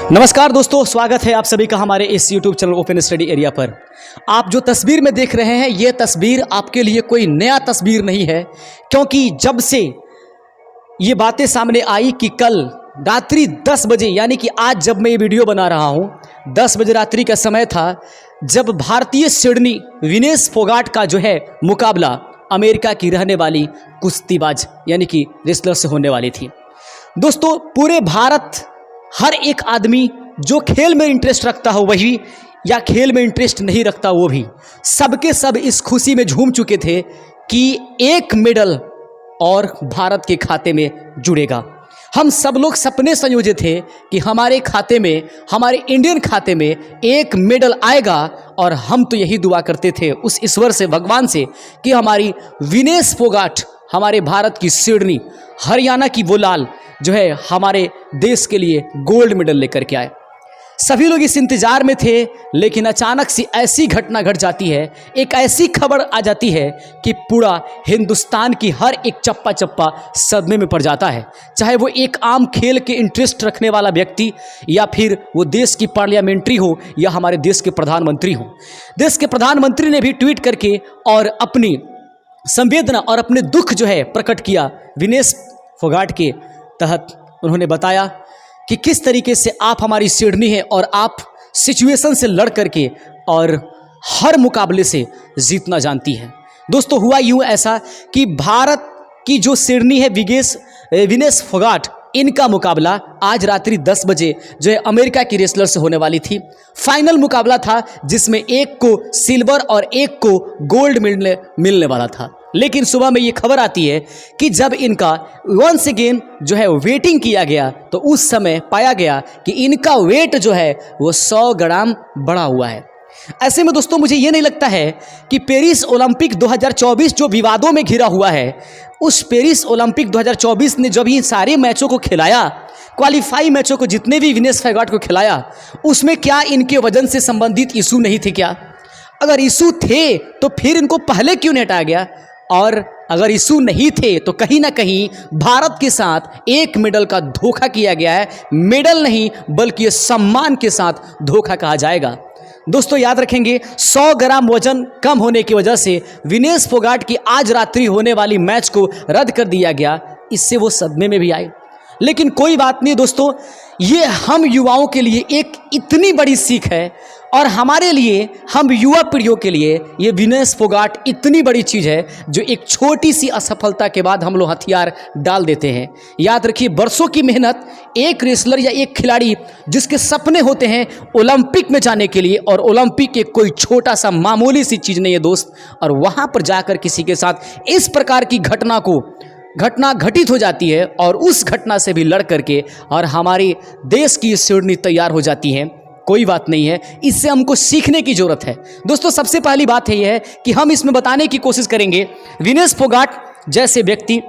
नमस्कार दोस्तों, स्वागत है आप सभी का हमारे इस YouTube channel open study area पर। आप जो तस्वीर में देख रहे हैं ये तस्वीर आपके लिए कोई नया तस्वीर नहीं है, क्योंकि जब से ये बातें सामने आई कि कल रात्रि 10 बजे यानी कि आज जब मैं ये वीडियो बना रहा हूँ 10 बजे रात्रि का समय था, जब भारतीय सिडनी विनेश फोगाट का जो है मुकाबला अमेरिका की रहने वाली कुश्तीबाज यानी कि रेसलर से होने वाली थी। दोस्तों, पूरे भारत हर एक आदमी जो खेल में इंटरेस्ट रखता हो वही, या खेल में इंटरेस्ट नहीं रखता वो भी, सबके सब इस खुशी में झूम चुके थे कि एक मेडल और भारत के खाते में जुड़ेगा। हम सब लोग सपने संयोजे थे कि हमारे खाते में, हमारे इंडियन खाते में एक मेडल आएगा, और हम तो यही दुआ करते थे उस ईश्वर से, भगवान से, कि हमारी विनेश फोगाट, हमारे भारत की सिडनी, हरियाणा की वो लाल जो है हमारे देश के लिए गोल्ड मेडल लेकर के आए। सभी लोग इस इंतजार में थे, लेकिन अचानक से ऐसी घटना घट जाती है, एक ऐसी खबर आ जाती है कि पूरा हिंदुस्तान की हर एक चप्पा चप्पा सदमे में पड़ जाता है। चाहे वो एक आम खेल के इंटरेस्ट रखने वाला व्यक्ति, या फिर वो देश की पार्लियामेंट्री हो, या हमारे देश के प्रधानमंत्री हो। देश के प्रधानमंत्री ने भी ट्वीट करके और अपनी संवेदना और अपने दुख जो है प्रकट किया विनेश फोगाट के तहत। उन्होंने बताया कि किस तरीके से आप हमारी सिडनी है और आप सिचुएशन से लड़ करके और हर मुकाबले से जीतना जानती हैं। दोस्तों, हुआ यूं ऐसा कि भारत की जो सिडनी है विनेश फोगाट, इनका मुकाबला आज रात्रि 10 बजे जो है अमेरिका की रेसलर से होने वाली थी। फाइनल मुकाबला था जिसमें एक को सिल्वर और एक को गोल्ड मिलने वाला था। लेकिन सुबह में ये खबर आती है कि जब इनका वंस अगेन जो है वेटिंग किया गया, तो उस समय पाया गया कि इनका वेट जो है वो 100 ग्राम बढ़ा हुआ है। ऐसे में दोस्तों, मुझे ये नहीं लगता है कि पेरिस ओलंपिक 2024 जो विवादों में घिरा हुआ है, उस पेरिस ओलंपिक 2024 ने जब इन सारे मैचों को खिलाया, क्वालिफाई मैचों को जितने भी विनेश फोगाट को खिलाया, उसमें क्या इनके वजन से संबंधित इशू नहीं थे क्या? अगर इशू थे तो फिर इनको पहले क्यों नहीं हटाया गया? और अगर इशू नहीं थे तो कहीं ना कहीं भारत के साथ एक मेडल का धोखा किया गया है। मेडल नहीं बल्कि सम्मान के साथ धोखा कहा जाएगा। दोस्तों, याद रखेंगे 100 ग्राम वजन कम होने की वजह से विनेश फोगाट की आज रात्रि होने वाली मैच को रद्द कर दिया गया। इससे वो सदमे में भी आए, लेकिन कोई बात नहीं दोस्तों, ये हम युवाओं के लिए एक इतनी बड़ी सीख है, और हमारे लिए, हम युवा पीढ़ियों के लिए ये विनेश फोगाट इतनी बड़ी चीज़ है जो एक छोटी सी असफलता के बाद हम लोग हथियार डाल देते हैं। याद रखिए, बरसों की मेहनत, एक रेसलर या एक खिलाड़ी जिसके सपने होते हैं ओलंपिक में जाने के लिए, और ओलंपिक एक कोई छोटा सा मामूली सी चीज़ नहीं है दोस्त, और वहाँ पर जाकर किसी के साथ इस प्रकार की घटना घटित हो जाती है, और उस घटना से भी लड़ करके और हमारे देश की सिडनी तैयार हो जाती है। कोई बात नहीं है, इससे हमको सीखने की जरूरत है। दोस्तों, सबसे पहली बात है यह है कि हम इसमें बताने की कोशिश करेंगे विनेश फोगाट जैसे व्यक्ति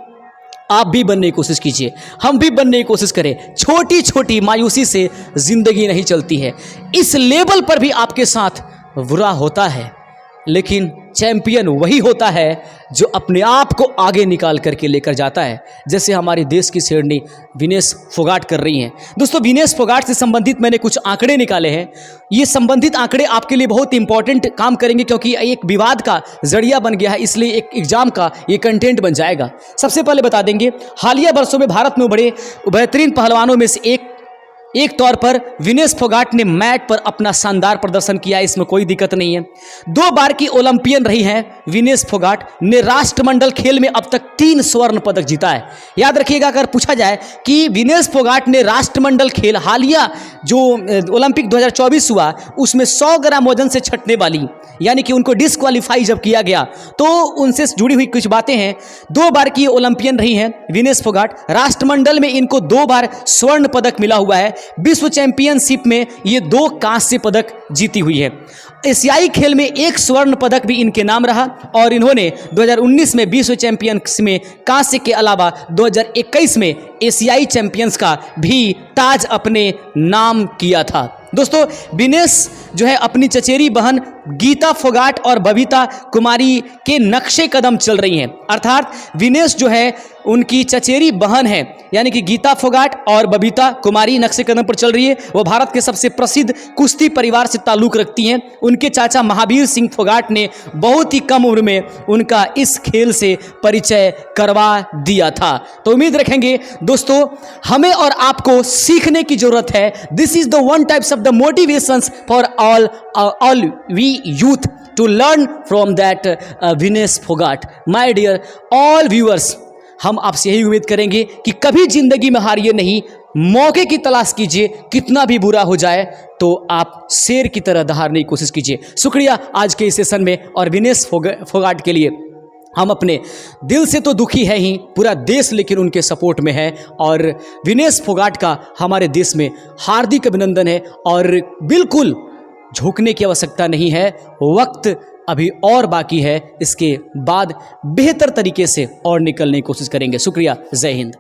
आप भी बनने की कोशिश कीजिए, हम भी बनने की कोशिश करें। छोटी छोटी मायूसी से जिंदगी नहीं चलती है। इस लेवल पर भी आपके साथ बुरा होता है, लेकिन चैंपियन वही होता है जो अपने आप को आगे निकाल करके लेकर जाता है, जैसे हमारे देश की सिडनी विनेश फोगाट कर रही हैं। दोस्तों, विनेश फोगाट से संबंधित मैंने कुछ आंकड़े निकाले हैं। ये संबंधित आंकड़े आपके लिए बहुत इंपॉर्टेंट काम करेंगे, क्योंकि एक विवाद का जरिया बन गया है, इसलिए एक एग्जाम का ये कंटेंट बन जाएगा। सबसे पहले बता देंगे, हालिया वर्षों में भारत में उभरे बेहतरीन पहलवानों में से एक तौर पर विनेश फोगाट ने मैट पर अपना शानदार प्रदर्शन किया, इसमें कोई दिक्कत नहीं है। 2 बार की ओलंपियन रही हैं विनेश फोगाट ने। राष्ट्रमंडल खेल में अब तक 3 स्वर्ण पदक जीता है। याद रखिएगा, अगर पूछा जाए कि विनेश फोगाट ने राष्ट्रमंडल खेल हालिया जो ओलंपिक 2024 हुआ उसमें 100 ग्राम वजन से छटने वाली, यानी कि उनको डिस्क्वालीफाई जब किया गया, तो उनसे जुड़ी हुई कुछ बातें हैं। 2 बार की ओलंपियन रही हैं विनेश फोगाट। राष्ट्रमंडल में इनको 2 बार स्वर्ण पदक मिला हुआ है। विश्व चैंपियनशिप में ये 2 कांस्य पदक जीती हुई है। एशियाई खेल में 1 स्वर्ण पदक भी इनके नाम रहा, और इन्होंने 2019 में विश्व चैंपियंस में कांस्य के अलावा 2021 में एशियाई चैंपियंस का भी ताज अपने नाम किया था। दोस्तों, विनेश जो है अपनी चचेरी बहन गीता फोगाट और बबीता कुमारी के नक्शे कदम चल रही हैं। अर्थात विनेश जो है उनकी चचेरी बहन है, यानी कि गीता फोगाट और बबीता कुमारी नक्शे कदम पर चल रही है। वो भारत के सबसे प्रसिद्ध कुश्ती परिवार से ताल्लुक़ रखती हैं। उनके चाचा महावीर सिंह फोगाट ने बहुत ही कम उम्र में उनका इस खेल से परिचय करवा दिया था। तो उम्मीद रखेंगे दोस्तों, हमें और आपको सीखने की जरूरत है। This is the one types of the motivations for all we youth to learn from that Vinesh Phogat. My dear all viewers, हम आपसे यही उम्मीद करेंगे कि कभी जिंदगी में हारिए नहीं, मौके की तलाश कीजिए। कितना भी बुरा हो जाए तो आप शेर की तरह दहाड़ने की कोशिश कीजिए। शुक्रिया आज के इस सेशन में। और विनेश फोगाट के लिए हम अपने दिल से तो दुखी है ही, पूरा देश लेकिन उनके सपोर्ट में है। और विनेश फोगाट का हमारे देश में हार्दिक अभिनंदन है। और बिल्कुल झुकने की आवश्यकता नहीं है, वक्त अभी और बाकी है। इसके बाद बेहतर तरीके से और निकलने की कोशिश करेंगे। शुक्रिया, जय हिंद।